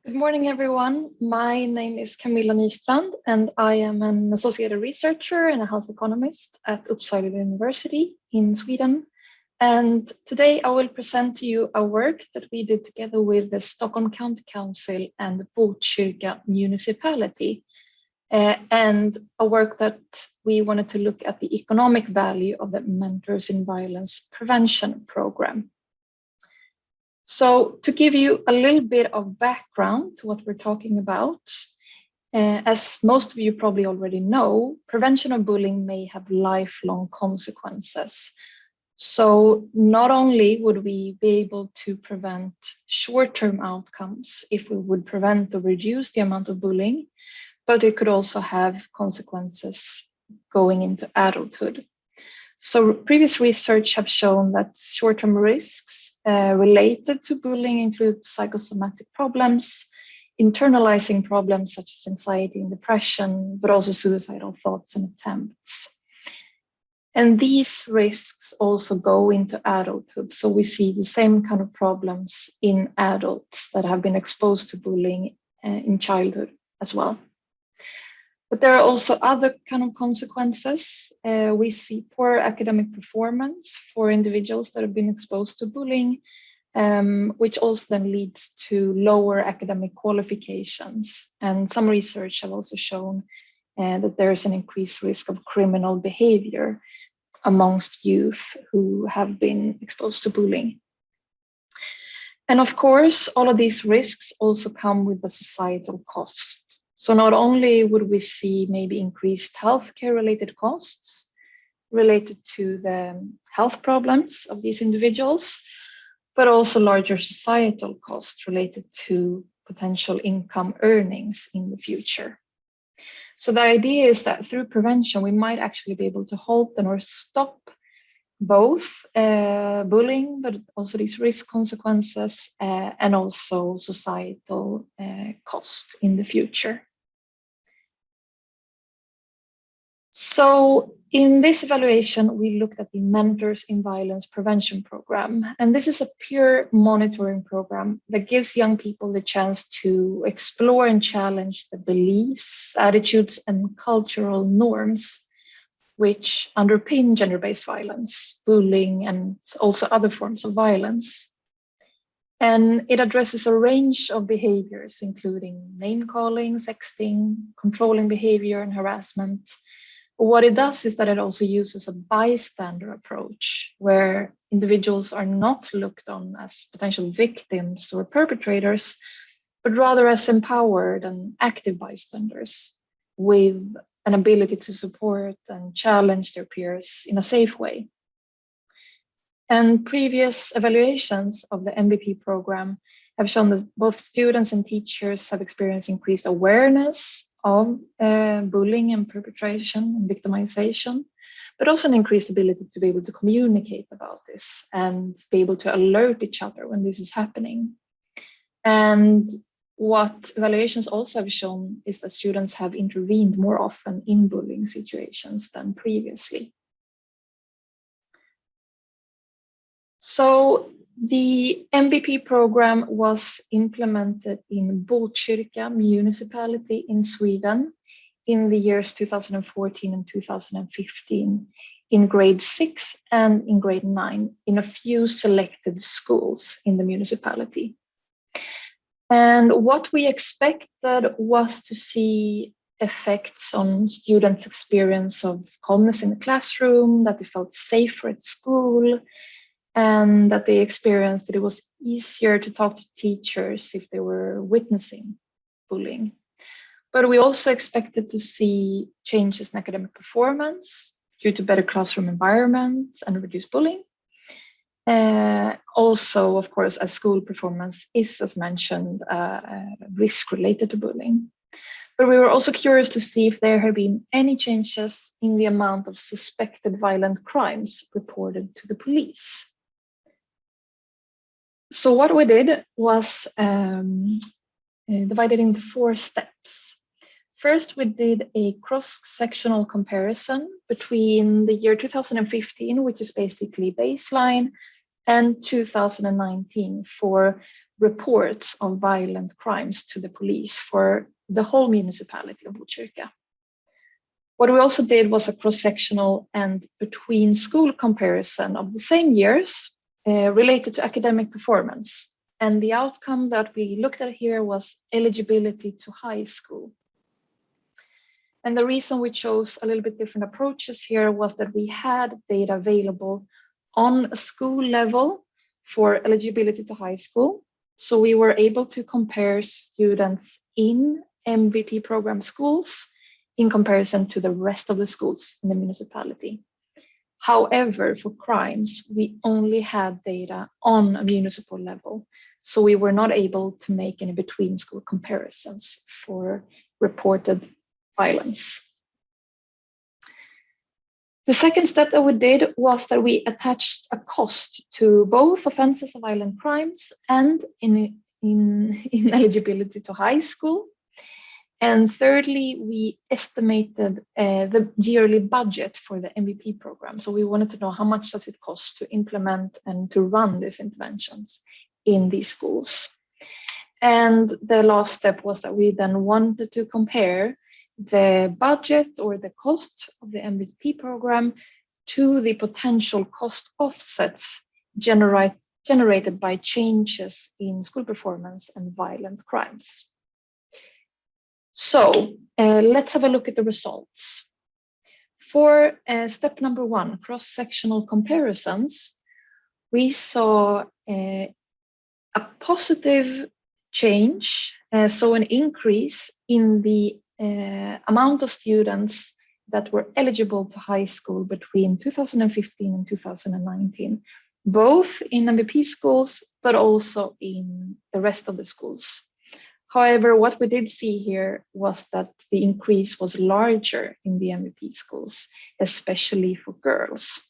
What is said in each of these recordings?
Good morning, everyone. My name is Camilla Nystrand, and I am an associated researcher and a health economist at Uppsala University in Sweden. And today I will present to you a work that we did together with the Stockholm County Council and the Botkyrka municipality, and a work that we wanted to look at the economic value of the Mentors in Violence Prevention program. So to give you a little bit of background to what we're talking about, as most of you probably already know, prevention of bullying may have lifelong consequences. So not only would we be able to prevent short-term outcomes if we would prevent or reduce the amount of bullying, but it could also have consequences going into adulthood. So previous research have shown that short-term risks related to bullying include psychosomatic problems, internalizing problems such as anxiety and depression, but also suicidal thoughts and attempts. And these risks also go into adulthood. So we see the same kind of problems in adults that have been exposed to bullying in childhood as well. But there are also other kind of consequences. We see poor academic performance for individuals that have been exposed to bullying, which also then leads to lower academic qualifications. And some research have also shown that there is an increased risk of criminal behavior amongst youth who have been exposed to bullying. And of course, all of these risks also come with a societal cost. So not only would we see maybe increased healthcare related costs related to the health problems of these individuals, but also larger societal costs related to potential income earnings in the future. So the idea is that through prevention, we might actually be able to halt and or stop both bullying, but also these risk consequences and also societal cost in the future. So in this evaluation, we looked at the Mentors in Violence Prevention program, and this is a peer monitoring program that gives young people the chance to explore and challenge the beliefs, attitudes, and cultural norms which underpin gender-based violence, bullying, and also other forms of violence. And it addresses a range of behaviors, including name-calling, sexting, controlling behavior, and harassment. What it does is that it also uses a bystander approach where individuals are not looked on as potential victims or perpetrators, but rather as empowered and active bystanders with an ability to support and challenge their peers in a safe way. And previous evaluations of the MVP program have shown that both students and teachers have experienced increased awareness of bullying and perpetration and victimization, but also an increased ability to be able to communicate about this and be able to alert each other when this is happening. And what evaluations also have shown is that students have intervened more often in bullying situations than previously. So the MVP program was implemented in Botkyrka municipality in Sweden in the years 2014 and 2015 in grade 6 and in grade 9 in a few selected schools in the municipality. And what we expected was to see effects on students' experience of calmness in the classroom, that they felt safer at school, and that they experienced that it was easier to talk to teachers if they were witnessing bullying. But we also expected to see changes in academic performance due to better classroom environment and reduced bullying. Also, of course, as school performance is, as mentioned, risk related to bullying. But we were also curious to see if there had been any changes in the amount of suspected violent crimes reported to the police. So what we did was divided into 4 steps. First, we did a cross-sectional comparison between the year 2015, which is basically baseline, and 2019 for reports of violent crimes to the police for the whole municipality of Botkyrka. What we also did was a cross-sectional and between school comparison of the same years related to academic performance. And the outcome that we looked at here was eligibility to high school. And the reason we chose a little bit different approaches here was that we had data available on a school level for eligibility to high school. So we were able to compare students in MVP program schools in comparison to the rest of the schools in the municipality. However, for crimes, we only had data on a municipal level. So we were not able to make any between school comparisons for reported violence. The second step that we did was that we attached a cost to both offenses of violent crimes and in eligibility to high school. And thirdly, we estimated the yearly budget for the MVP program. So we wanted to know how much does it cost to implement and to run these interventions in these schools. And the last step was that we then wanted to compare the budget or the cost of the MVP program to the potential cost offsets generated by changes in school performance and violent crimes. So let's have a look at the results. For step number 1, cross-sectional comparisons, we saw a positive change, so an increase in the amount of students that were eligible to high school between 2015 and 2019, both in MVP schools, but also in the rest of the schools. However, what we did see here was that the increase was larger in the MVP schools, especially for girls.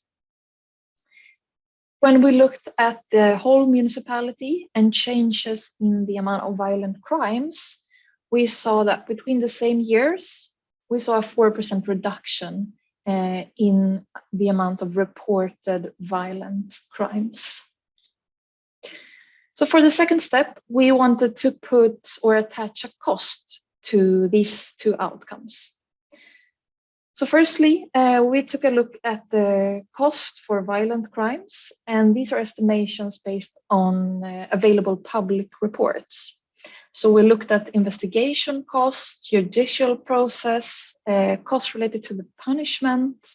When we looked at the whole municipality and changes in the amount of violent crimes, we saw that between the same years, we saw a 4% reduction in the amount of reported violent crimes. So for the second step, we wanted to put or attach a cost to these two outcomes. So firstly, we took a look at the cost for violent crimes, and these are estimations based on available public reports. So we looked at investigation costs, judicial process, costs related to the punishment,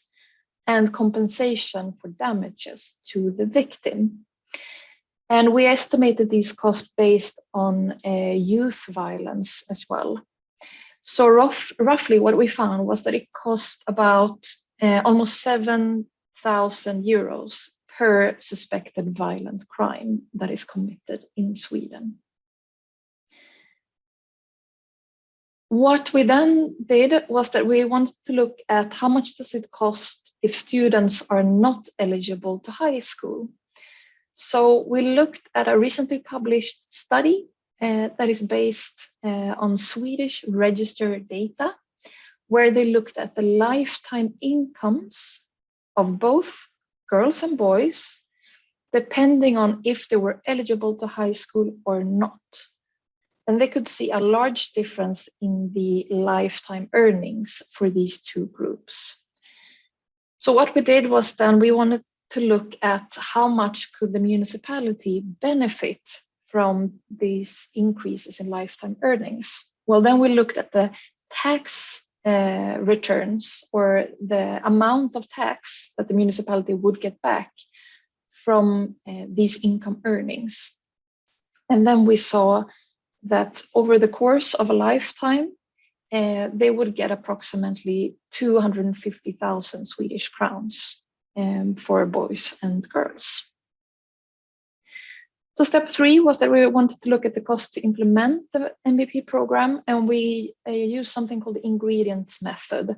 and compensation for damages to the victim. And we estimated these costs based on youth violence as well. So roughly what we found was that it cost about almost 7,000 euros per suspected violent crime that is committed in Sweden. What we then did was that we wanted to look at how much does it cost if students are not eligible to high school. So we looked at a recently published study that is based on Swedish registered data, where they looked at the lifetime incomes of both girls and boys, depending on if they were eligible to high school or not. And they could see a large difference in the lifetime earnings for these two groups. So what we did was then we wanted to look at how much could the municipality benefit from these increases in lifetime earnings. Well, then we looked at the tax returns, or the amount of tax that the municipality would get back from these income earnings. And then we saw that over the course of a lifetime, they would get approximately 250,000 Swedish crowns for boys and girls. So step 3 was that we wanted to look at the cost to implement the MVP program, and we used something called the ingredients method.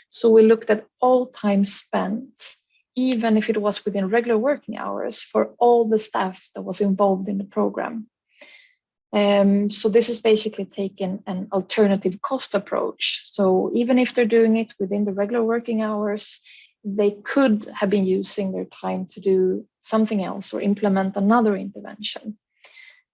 So we looked at all time spent, even if it was within regular working hours, for all the staff that was involved in the program. So this is basically taking an alternative cost approach. So even if they're doing it within the regular working hours, they could have been using their time to do something else or implement another intervention.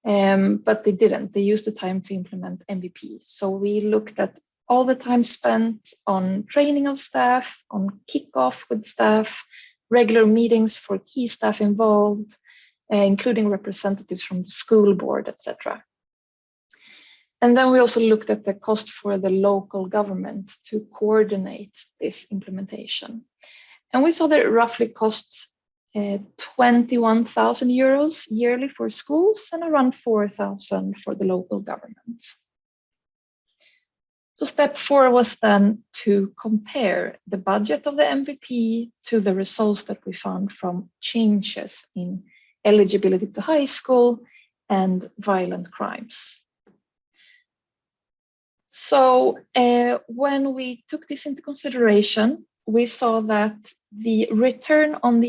but they didn't. They used the time to implement MVP. So we looked at all the time spent on training of staff, on kickoff with staff, regular meetings for key staff involved, including representatives from the school board, etc. And then we also looked at the cost for the local government to coordinate this implementation. And we saw that it roughly cost 21,000 euros yearly for schools and around 4,000 for the local government. So step 4 was then to compare the budget of the MVP to the results that we found from changes in eligibility to high school and violent crimes. So when we took this into consideration, we saw that the return on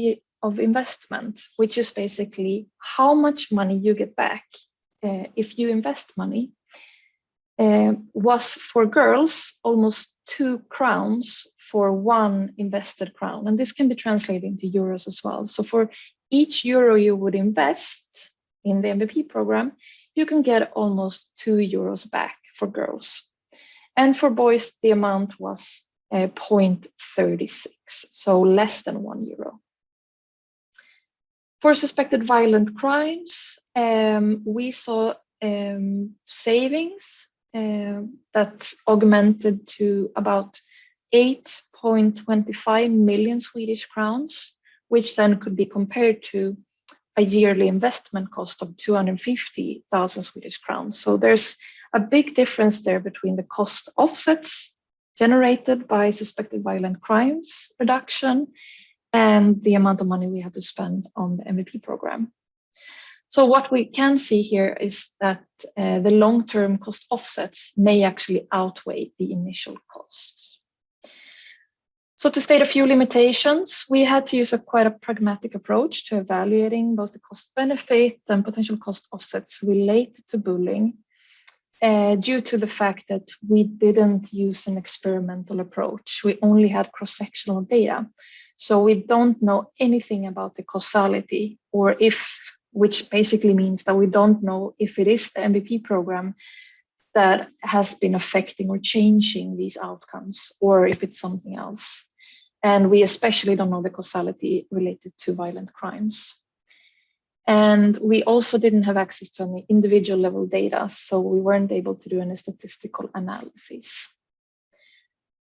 of investment, which is basically how much money you get back if you invest money, was for girls almost 2 crowns for 1 invested crown. And this can be translated into euros as well. So for each euro you would invest in the MVP program, you can get almost 2 euros back for girls. And for boys, the amount was 0.36, so less than 1 euro. For suspected violent crimes, we saw savings that augmented to about 8.25 million Swedish crowns, which then could be compared to a yearly investment cost of 250,000 Swedish crowns. So there's a big difference there between the cost offsets generated by suspected violent crimes reduction and the amount of money we had to spend on the MVP program. So what we can see here is that the long-term cost offsets may actually outweigh the initial costs. So to state a few limitations, we had to use quite a pragmatic approach to evaluating both the cost benefit and potential cost offsets related to bullying, due to the fact that we didn't use an experimental approach. We only had cross-sectional data. So we don't know anything about the causality, or which basically means that we don't know if it is the MVP program that has been affecting or changing these outcomes, or if it's something else. And we especially don't know the causality related to violent crimes. And we also didn't have access to any individual level data, so we weren't able to do any statistical analysis.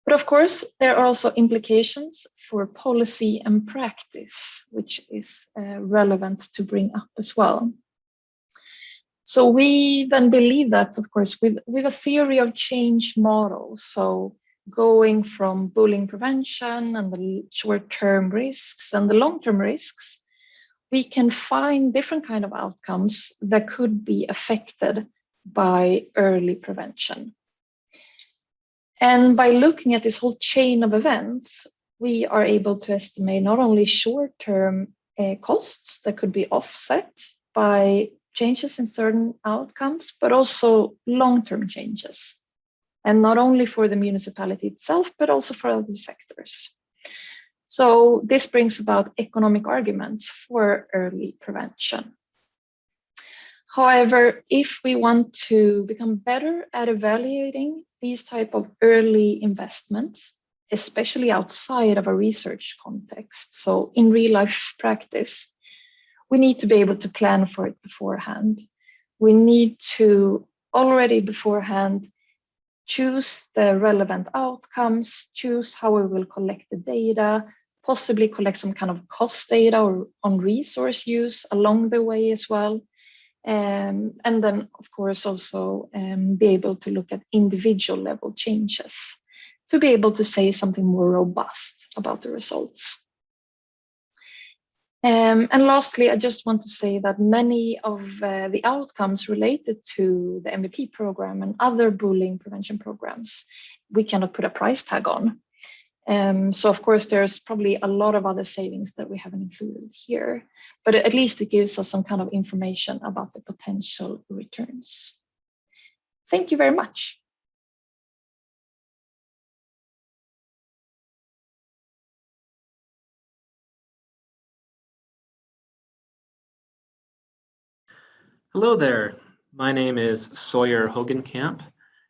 But of course, there are also implications for policy and practice, which is relevant to bring up as well. So we then believe that, of course, with a theory of change model, so going from bullying prevention and the short-term risks and the long-term risks, we can find different kind of outcomes that could be affected by early prevention. And by looking at this whole chain of events, we are able to estimate not only short-term costs that could be offset by changes in certain outcomes, but also long-term changes. And not only for the municipality itself, but also for other sectors. So this brings about economic arguments for early prevention. However, if we want to become better at evaluating these type of early investments, especially outside of a research context, so in real life practice, we need to be able to plan for it beforehand. We need to already beforehand choose the relevant outcomes, choose how we will collect the data, possibly collect some kind of cost data or on resource use along the way as well. And then, of course, also be able to look at individual level changes to be able to say something more robust about the results. And lastly, I just want to say that many of the outcomes related to the MVP program and other bullying prevention programs, we cannot put a price tag on. So of course, there's probably a lot of other savings that we haven't included here, but at least it gives us some kind of information about the potential returns. Thank you very much. Hello there. My name is Sawyer Hogenkamp,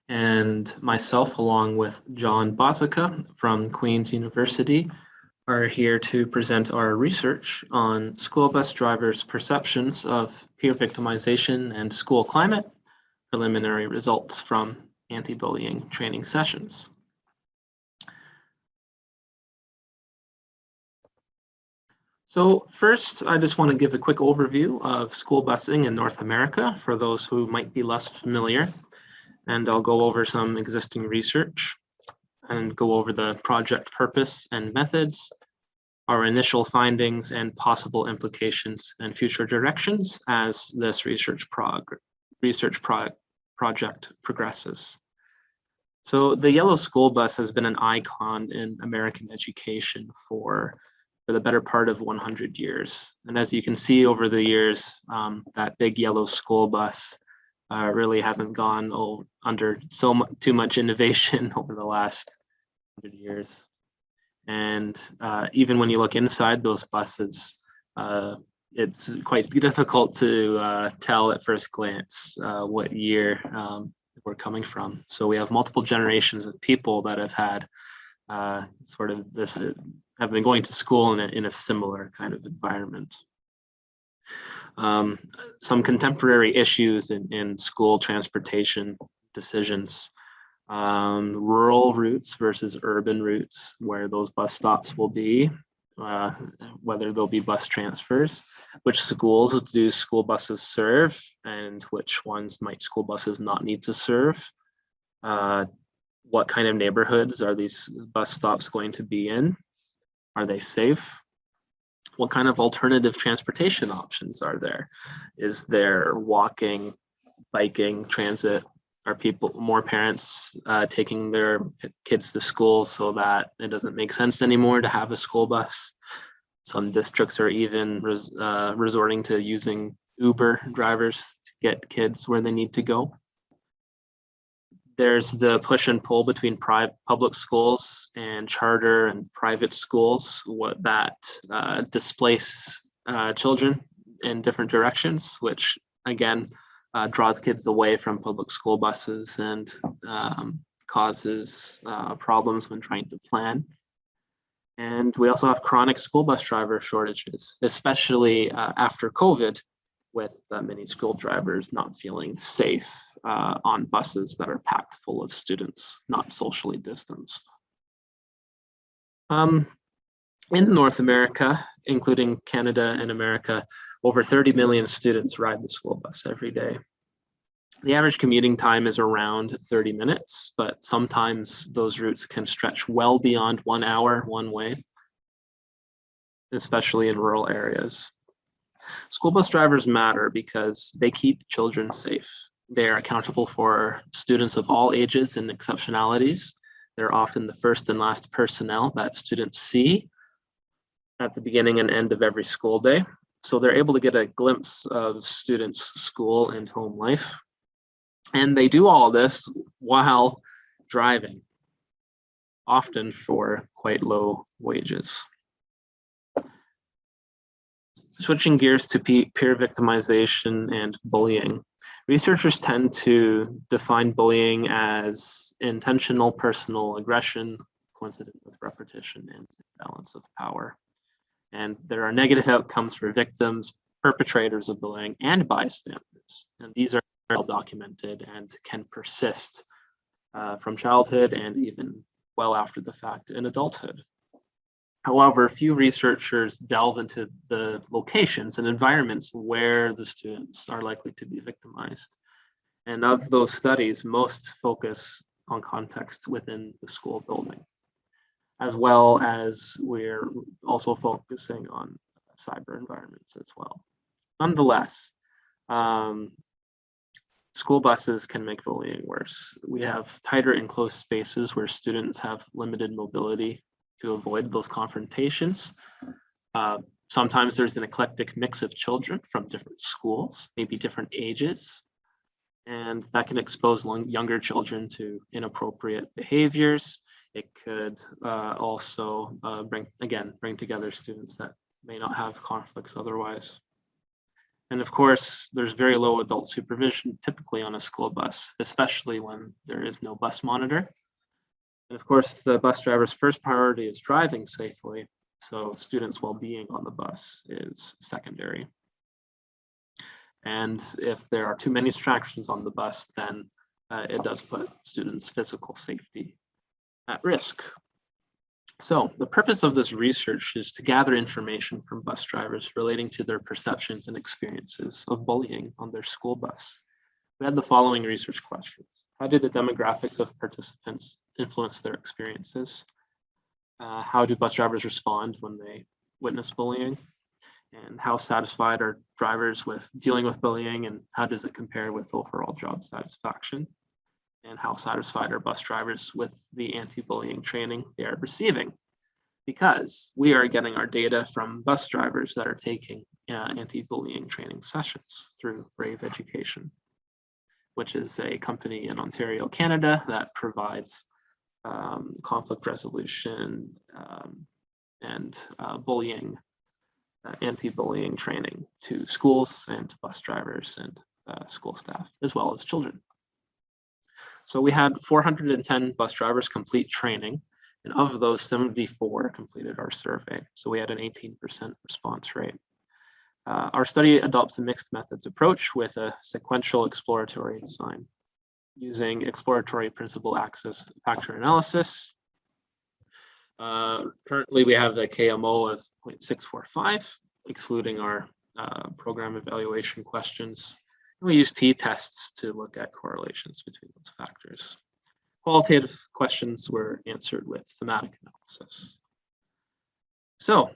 and myself, along with John Bosica from Queen's University, are here to present our research on school bus drivers' perceptions of peer victimization and school climate, preliminary results from anti-bullying training sessions. So first, I just want to give a quick overview of school busing in North America for those who might be less familiar. And I'll go over some existing research and go over the project purpose and methods, our initial findings and possible implications and future directions as this research project progresses. So the yellow school bus has been an icon in American education for the better part of 100 years. And as you can see over the years, that big yellow school bus really hasn't gone under too much innovation over the last 100 years. And even when you look inside those buses, it's quite difficult to tell at first glance what year we're coming from. So we have multiple generations of people that have had sort of this, have been going to school in a similar kind of environment. Some contemporary issues in school transportation decisions, rural routes versus urban routes, where those bus stops will be, whether there'll be bus transfers, which schools do school buses serve, and which ones might school buses not need to serve. What kind of neighborhoods are these bus stops going to be in? Are they safe? What kind of alternative transportation options are there? Is there walking, biking, transit? Are more parents taking their kids to school so that it doesn't make sense anymore to have a school bus? Some districts are even resorting to using Uber drivers to get kids where they need to go. There's the push and pull between public schools and charter and private schools, what that displace children in different directions, which again draws kids away from public school buses and causes problems when trying to plan. And we also have chronic school bus driver shortages, especially after COVID, with many school drivers not feeling safe on buses that are packed full of students, not socially distanced. In North America, including Canada and America, over 30 million students ride the school bus every day. The average commuting time is around 30 minutes, but sometimes those routes can stretch well beyond 1 hour one way, especially in rural areas. School bus drivers matter because they keep children safe. They are accountable for students of all ages and exceptionalities. They're often the first and last personnel that students see at the beginning and end of every school day. So they're able to get a glimpse of students' school and home life. And they do all this while driving, often for quite low wages. Switching gears to peer victimization and bullying. Researchers tend to define bullying as intentional personal aggression, coincident with repetition and imbalance of power. And there are negative outcomes for victims, perpetrators of bullying, and bystanders. And these are well documented and can persist from childhood and even well after the fact in adulthood. However, few researchers delve into the locations and environments where the students are likely to be victimized. And of those studies, most focus on context within the school building, as well as we're also focusing on cyber environments as well. Nonetheless, school buses can make bullying worse. We have tighter enclosed spaces where students have limited mobility to avoid those confrontations. Sometimes there's an eclectic mix of children from different schools, maybe different ages, and that can expose younger children to inappropriate behaviors. It could also bring together students that may not have conflicts otherwise. And of course, there's very low adult supervision typically on a school bus, especially when there is no bus monitor. And of course, the bus driver's first priority is driving safely, so students' well-being on the bus is secondary. And if there are too many distractions on the bus, then it does put students' physical safety at risk. So the purpose of this research is to gather information from bus drivers relating to their perceptions and experiences of bullying on their school bus. We had the following research questions. How did the demographics of participants influence their experiences? How do bus drivers respond when they witness bullying? And how satisfied are drivers with dealing with bullying, and how does it compare with overall job satisfaction? And how satisfied are bus drivers with the anti-bullying training they are receiving? Because we are getting our data from bus drivers that are taking anti-bullying training sessions through Brave Education, which is a company in Ontario, Canada that provides conflict resolution and bullying, anti-bullying training to schools and to bus drivers and school staff, as well as children. So we had 410 bus drivers complete training, and of those, 74 completed our survey. So we had an 18% response rate. Our study adopts a mixed methods approach with a sequential exploratory design using exploratory principal axis factor analysis. Currently, we have the KMO of 0.645, excluding our program evaluation questions. We use t-tests to look at correlations between those factors. Qualitative questions were answered with thematic analysis. So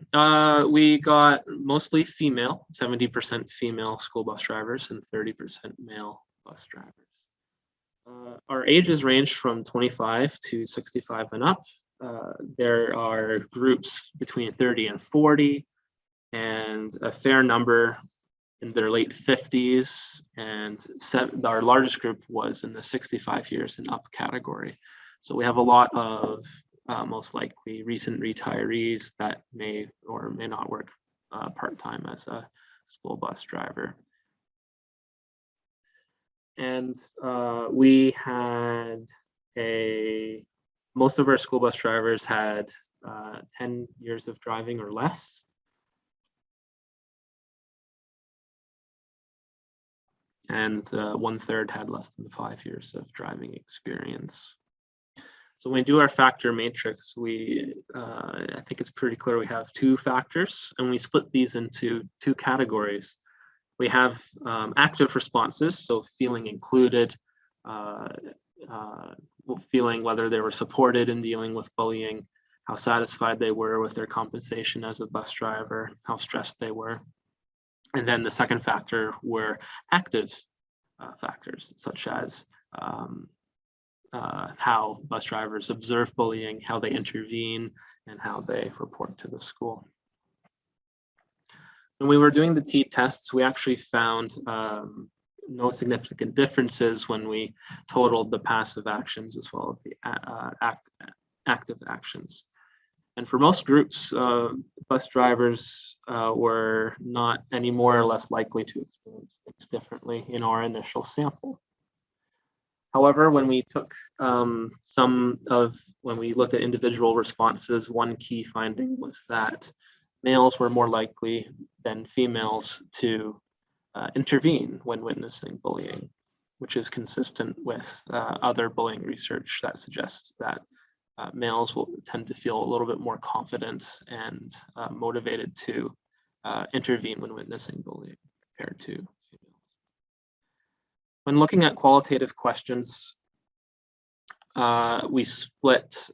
we got mostly female, 70% female school bus drivers and 30% male bus drivers. Our ages range from 25 to 65 and up. There are groups between 30 and 40, and a fair number in their late 50s, and our largest group was in the 65 years and up category. So we have a lot of most likely recent retirees that may or may not work part-time as a school bus driver. And we had most of our school bus drivers had 10 years of driving or less. And 1/3 had less than 5 years of driving experience. So when we do our factor matrix, I think it's pretty clear we have 2 factors, and we split these into 2 categories. We have active responses, so feeling included, feeling whether they were supported in dealing with bullying, how satisfied they were with their compensation as a bus driver, how stressed they were. And then the second factor were active factors, such as how bus drivers observe bullying, how they intervene, and how they report to the school. When we were doing the t-tests, we actually found no significant differences when we totaled the passive actions as well as the active actions. And for most groups, bus drivers were not any more or less likely to experience things differently in our initial sample. However, when we took when we looked at individual responses, one key finding was that males were more likely than females to intervene when witnessing bullying, which is consistent with other bullying research that suggests that males will tend to feel a little bit more confident and motivated to intervene when witnessing bullying compared to females. When looking at qualitative questions, we split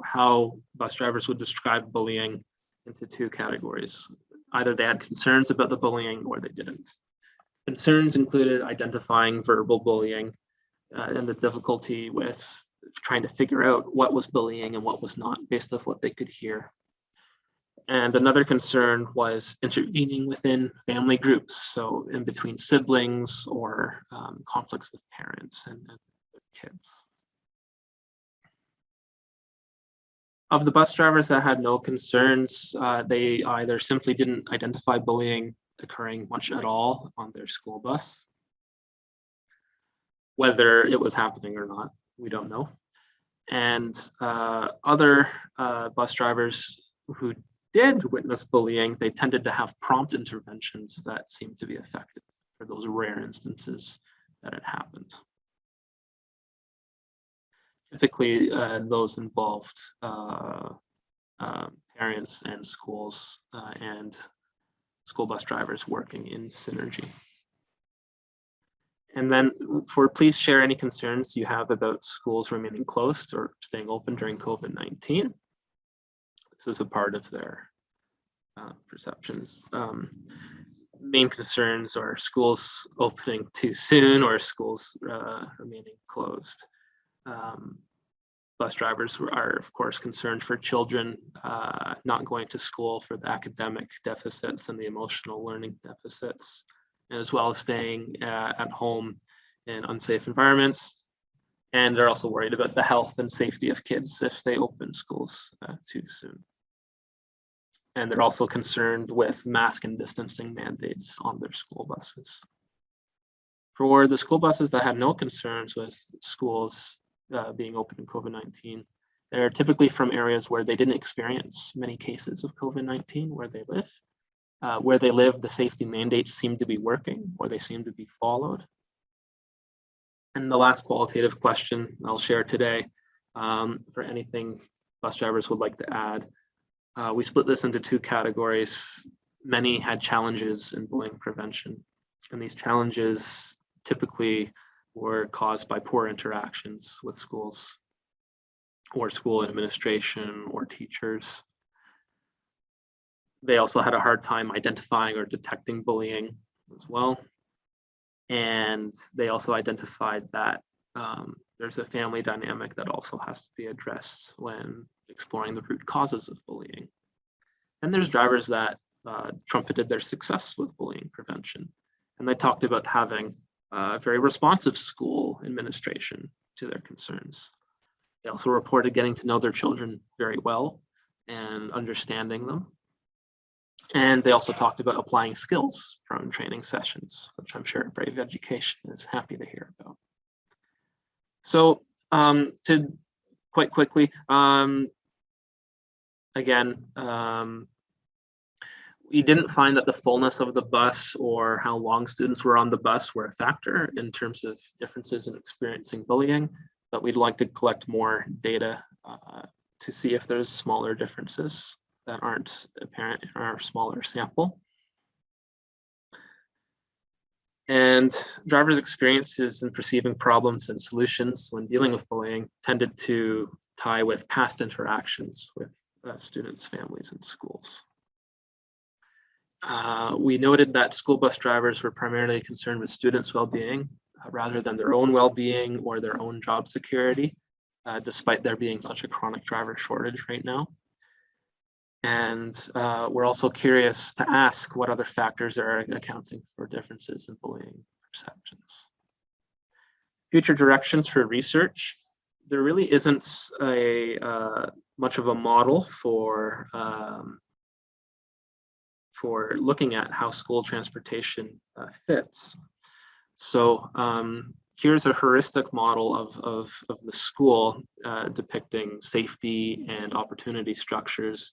how bus drivers would describe bullying into 2 categories. Either they had concerns about the bullying or they didn't. Concerns included identifying verbal bullying and the difficulty with trying to figure out what was bullying and what was not based off what they could hear. And another concern was intervening within family groups, so in between siblings or conflicts with parents and their kids. Of the bus drivers that had no concerns, they either simply didn't identify bullying occurring much at all on their school bus. Whether it was happening or not, we don't know. And other bus drivers who did witness bullying, they tended to have prompt interventions that seemed to be effective for those rare instances that it happened. Typically, those involved parents and schools and school bus drivers working in synergy. And then please share any concerns you have about schools remaining closed or staying open during COVID-19. This is a part of their perceptions. Main concerns are schools opening too soon or schools remaining closed. Bus drivers are, of course, concerned for children not going to school for the academic deficits and the emotional learning deficits, as well as staying at home in unsafe environments. And they're also worried about the health and safety of kids if they open schools too soon. And they're also concerned with mask and distancing mandates on their school buses. For the school buses that had no concerns with schools being open in COVID-19, they're typically from areas where they didn't experience many cases of COVID-19 where they live. Where they live, the safety mandates seem to be working, or they seem to be followed. And the last qualitative question I'll share today, for anything bus drivers would like to add, we split this into two categories. Many had challenges in bullying prevention, and these challenges typically were caused by poor interactions with schools or school administration or teachers. They also had a hard time identifying or detecting bullying as well. And they also identified that there's a family dynamic that also has to be addressed when exploring the root causes of bullying. And there's drivers that trumpeted their success with bullying prevention. And they talked about having a very responsive school administration to their concerns. They also reported getting to know their children very well and understanding them. And they also talked about applying skills from training sessions, which I'm sure Brave Education is happy to hear about. So to quite quickly, again, we didn't find that the fullness of the bus or how long students were on the bus were a factor in terms of differences in experiencing bullying, but we'd like to collect more data to see if there's smaller differences that aren't apparent in our smaller sample. And drivers' experiences in perceiving problems and solutions when dealing with bullying tended to tie with past interactions with students, families, and schools. We noted that school bus drivers were primarily concerned with students' well-being rather than their own well-being or their own job security, despite there being such a chronic driver shortage right now. And we're also curious to ask what other factors are accounting for differences in bullying perceptions. Future directions for research. There really isn't much of a model for looking at how school transportation fits. So here's a heuristic model of the school depicting safety and opportunity structures.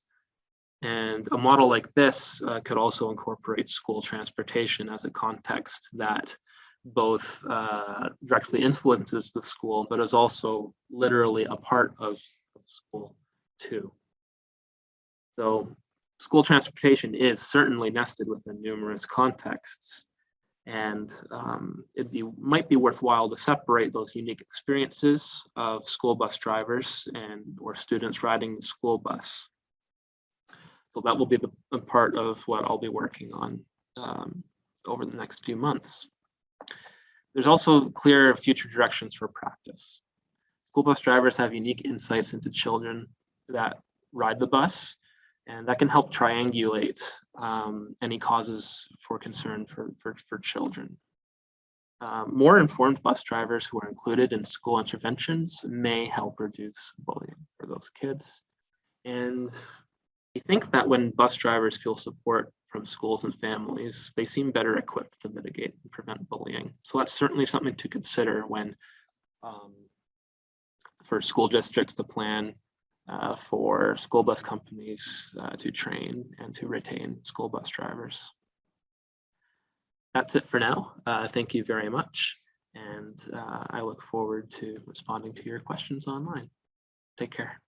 And a model like this could also incorporate school transportation as a context that both directly influences the school, but is also literally a part of school too. So school transportation is certainly nested within numerous contexts, and might be worthwhile to separate those unique experiences of school bus drivers or students riding the school bus. So that will be a part of what I'll be working on over the next few months. There's also clear future directions for practice. School bus drivers have unique insights into children that ride the bus, and that can help triangulate any causes for concern for children. More informed bus drivers who are included in school interventions may help reduce bullying for those kids. And we think that when bus drivers feel support from schools and families, they seem better equipped to mitigate and prevent bullying. So that's certainly something to consider when for school districts to plan for school bus companies to train and to retain school bus drivers. That's it for now. Thank you very much. And I look forward to responding to your questions online. Take care.